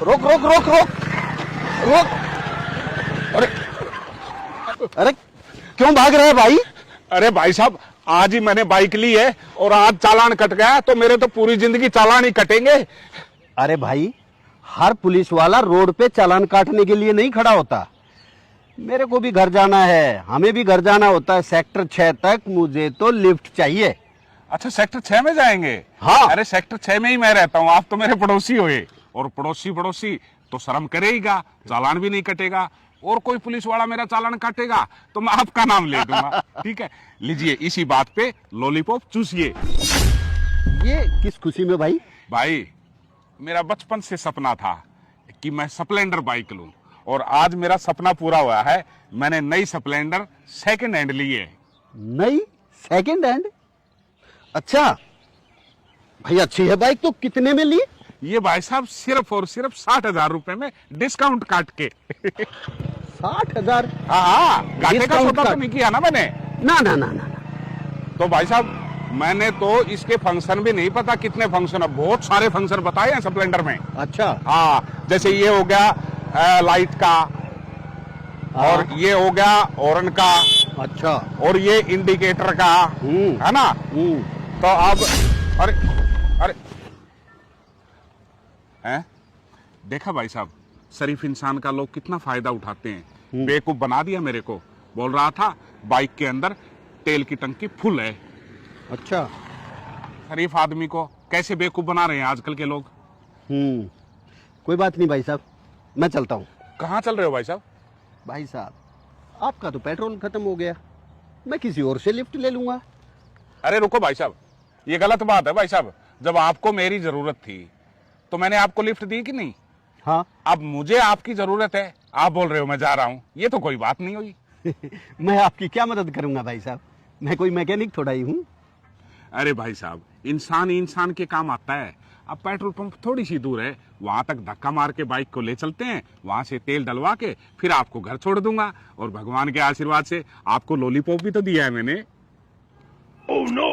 रोक रोक रोक रोक रोक। अरे अरे क्यों भाग रहे हैं भाई? अरे भाई साहब, आज ही मैंने बाइक ली है और आज चालान कट गया तो मेरे तो पूरी जिंदगी चालान ही कटेंगे। अरे भाई, हर पुलिस वाला रोड पे चालान काटने के लिए नहीं खड़ा होता। मेरे को भी घर जाना है, हमें भी घर जाना होता है। सेक्टर 6 तक मुझे तो लिफ्ट चाहिए। अच्छा, सेक्टर 6 में जाएंगे? हाँ। अरे सेक्टर 6 में ही मैं रहता हूँ, आप तो मेरे पड़ोसी हुए। और पड़ोसी पड़ोसी तो शर्म करेगा, चालान भी नहीं कटेगा। और कोई पुलिस वाला मेरा चालान काटेगा तो मैं आपका नाम ले दूंगा। ठीक है, लीजिए इसी बात पे लॉलीपॉप चूसिए। ये किस खुशी में भाई? भाई, मेरा बचपन से सपना था कि मैं स्प्लेंडर बाइक लूं और आज मेरा सपना पूरा हुआ है। मैंने नई स्प्लेंडर सेकंड हैंड ली है। नई सेकंड हैंड? अच्छा भाई, अच्छी है बाइक। तो कितने में ली? ये भाई साहब सिर्फ और सिर्फ 60,000 रुपए में डिस्काउंट काट के। 60,000? हाँ, घाटे का डिस्काउंट सौदा तो काट? नहीं किया ना मैंने। ना ना ना ना ना। तो भाई साहब, मैंने तो इसके फंक्शन भी नहीं पता कितने फंक्शन, अब बहुत सारे फंक्शन बताए हैं स्प्लेंडर में। अच्छा। हाँ, जैसे ये हो गया लाइट का, और ये हो गया हॉर्न का, अच्छा। और ये इंडिकेटर का, है ना? तो अब अरे अरे हैं? देखा भाई साहब, शरीफ इंसान का लोग कितना फायदा उठाते हैं। बेवकूफ बना दिया मेरे को। बोल रहा था बाइक के अंदर तेल की टंकी फुल है। अच्छा। शरीफ आदमी को कैसे बेवकूफ बना रहे हैं आजकल के लोग। कोई बात नहीं भाई साहब, मैं चलता हूँ। कहाँ चल रहे हो भाई साहब? भाई साहब, आपका तो पेट्रोल खत्म हो गया, मैं किसी और से लिफ्ट ले लूंगा। अरे रुको भाई साहब, ये गलत बात है भाई साहब। जब आपको मेरी जरूरत थी तो मैंने आपको लिफ्ट दी कि नहीं? हाँ। अब मुझे आपकी जरूरत है, आप बोल रहे हो मैं जा रहा हूँ, ये तो कोई बात नहीं हुई। मैं आपकी क्या मदद करूंगा भाई साहब? मैं कोई मैकेनिक थोड़ा ही हूँ। अरे भाई साहब, इंसान ही इंसान के काम आता है। अब पेट्रोल पंप थोड़ी सी दूर है, वहां तक धक्का मार के बाइक को ले चलते हैं, वहां से तेल डलवा के फिर आपको घर छोड़ दूंगा। और भगवान के आशीर्वाद से आपको लॉलीपॉप भी तो दिया है मैंने। Oh no.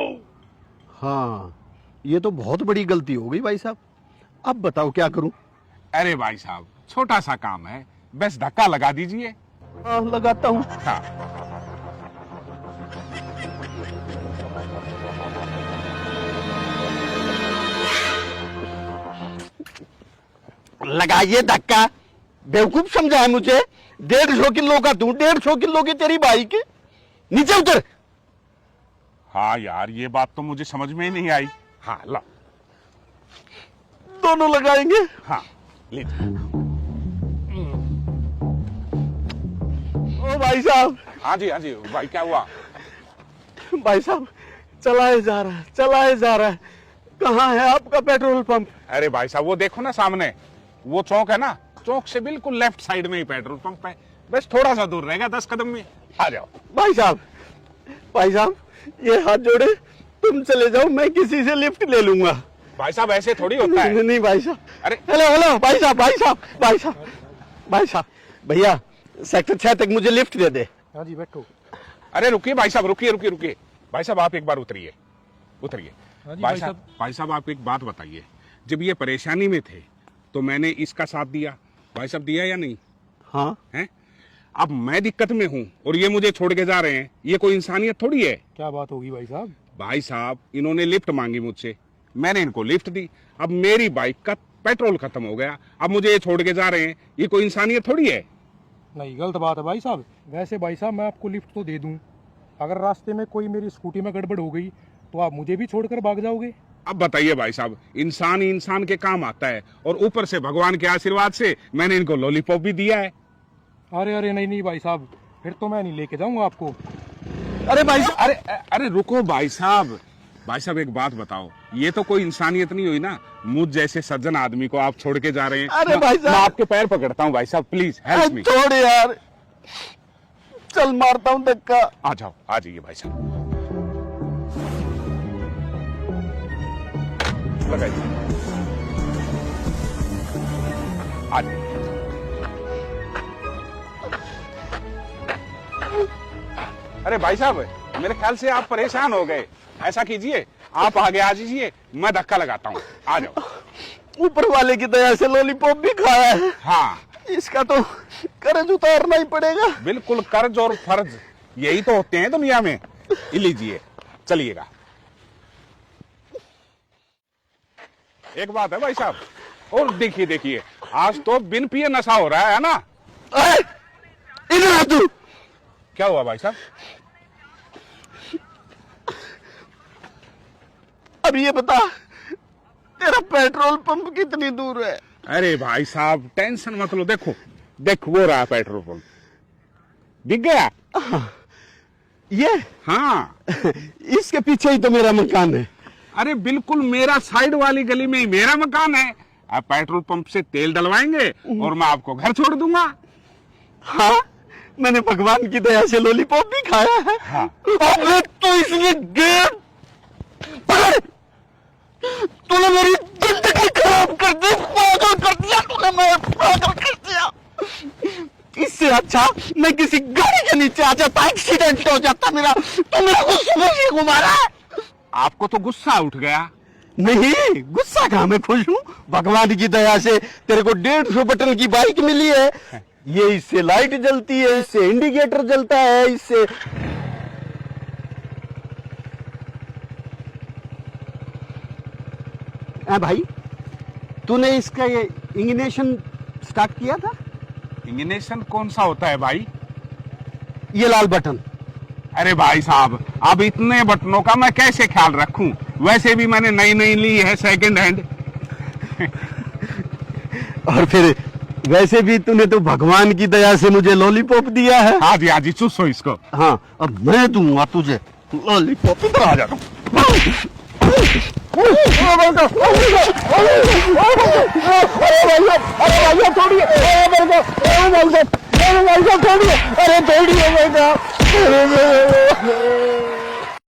हाँ, ये तो बहुत बड़ी गलती हो गई भाई साहब। अब बताओ क्या करूं? अरे भाई साहब, छोटा सा काम है, बस धक्का लगा दीजिए। हाँ, लगाता हूँ। हाँ। लगाइए धक्का। बेवकूफ समझा है मुझे? 150 किलो का तू, 150 किलो की तेरी बाइक। नीचे उतर। हाँ यार, ये बात तो मुझे समझ में ही नहीं आई। हाँ ला। दोनों लगाएंगे। हाँ लीजिए। ओ भाई साहब। हाँ जी भाई, क्या हुआ? भाई साहब, चलाए जा रहा है, चलाए जा रहा है। कहाँ है आपका पेट्रोल पंप? अरे भाई साहब, वो देखो ना सामने, वो चौक है ना, चौक से बिल्कुल लेफ्ट साइड में ही पेट्रोल पंप है। बस थोड़ा सा दूर रहेगा, 10 कदम में। आ जाओ। भाई साहब, भाई साहब, ये हाथ जोड़े, तुम चले जाओ, मैं किसी से लिफ्ट ले लूंगा। भाई साहब, ऐसे थोड़ी होता है। नहीं भाई साहब। अरे हेलो हेलो भाई साहब, भाई साहब, भाई साहब, भाई साहब, भैया सेक्टर 6 तक मुझे लिफ्ट दे दे। हाँ जी, बैठो। अरे रुकिए भाई साहब, रुकिए। भाई साहब, आप एक बार उतरिए। हाँ जी, भाई साहब, आप एक बात बताइए। जब ये परेशानी में थे तो मैंने इसका साथ दिया, भाई साहब दिया या नहीं? हाँ। हैं? अब मैं दिक्कत में हूं और ये मुझे छोड़ के जा रहे हैं, ये कोई इंसानियत थोड़ी है। क्या बात होगी भाई साहब? भाई साहब, इन्होंने लिफ्ट मांगी मुझसे, मैंने इनको लिफ्ट दी। अब मेरी बाइक का पेट्रोल खत्म हो गया, अब मुझे ये छोड़ के जा रहे हैं, ये कोई इंसानियत थोड़ी है। नहीं, गलत बात है भाई साहब। वैसे भाई साहब, मैं आपको लिफ्ट तो दे दूं, अगर रास्ते में कोई मेरी स्कूटी में गड़बड़ हो गई तो आप मुझे भी छोड़कर भाग जाओगे? अब बताइए भाई साहब, इंसान ही इंसान के काम आता है, और ऊपर से भगवान के आशीर्वाद से मैंने इनको लॉलीपॉप भी दिया है। अरे नहीं भाई साहब, फिर तो मैं नहीं लेके जाऊंगा आपको। अरे भाई साहब, अरे रुको भाई साहब। भाई साहब, एक बात बताओ, ये तो कोई इंसानियत नहीं हुई ना, मुझ जैसे सज्जन आदमी को आप छोड़ के जा रहे हैं। अरे भाई साहब, मैं आपके पैर पकड़ता हूँ भाई साहब, प्लीज हेल्प मी। छोड़ यार, चल मारता हूँ धक्का। आ जाओ, आ जाइए भाई साहब, लगाइए। आ जाइए। अरे भाई साहब, मेरे ख्याल से आप परेशान हो गए। ऐसा कीजिए, आप आगे आ जाइए, मैं धक्का लगाता हूँ। आ जाओ। ऊपर वाले की दया से लॉलीपॉप भी खाया है। हाँ इसका तो कर्ज उतारना ही पड़ेगा। बिल्कुल, कर्ज और फर्ज यही तो होते हैं दुनिया में। ये लीजिए, चलिएगा। एक बात है भाई साहब, और देखिए देखिए, आज तो बिन पिए नशा हो रहा है ना। इधर आ तू। क्या हुआ भाई साहब? अब ये बता, तेरा पेट्रोल पंप कितनी दूर है? अरे भाई साहब टेंशन मत लो, देखो देखो वो रहा पेट्रोल पंप, दिख गया? ये? हाँ इसके पीछे ही तो मेरा मकान है। अरे बिल्कुल, मेरा साइड वाली गली में ही मेरा मकान है। आप पेट्रोल पंप से तेल डलवाएंगे और मैं आपको घर छोड़ दूंगा। हाँ, मैंने भगवान की दया से लॉलीपॉप भी खाया है। हाँ। अबे तो इसमें गेम पकड़, तूने मेरी जिंदगी खराब कर दी, पागल कर दिया तूने, मैं पागल कर दिया। इससे अच्छा मैं किसी गाड़ी के नीचे आ जाता, एक्सीडेंट हो जाता मेरा। तो मेरा को सुबह से घुमारा है। आपको तो गुस्सा उठ गया। नहीं, गुस्सा कहाँ, मैं खुश हूँ। भगवान की दया से तेरे को 150 बटन की बाइक मिली है। ये इससे लाइट जलती है, इससे इंडिकेटर जलता है, इससे भाई तूने इसका ये इग्निशन स्टार्ट किया था? इंगिनेशन कौन सा होता है भाई? ये लाल बटन। अरे भाई साहब, अब इतने बटनों का मैं कैसे ख्याल रखूं? वैसे भी मैंने नई नई ली है सेकंड हैंड। और फिर वैसे भी तूने तो भगवान की दया से मुझे लॉलीपॉप दिया है। हाँ जी चूसो इसको। हाँ, अब मैं दूंगा तुझे लॉलीपॉप। इधर आ जा तू। अरे छोड़िए,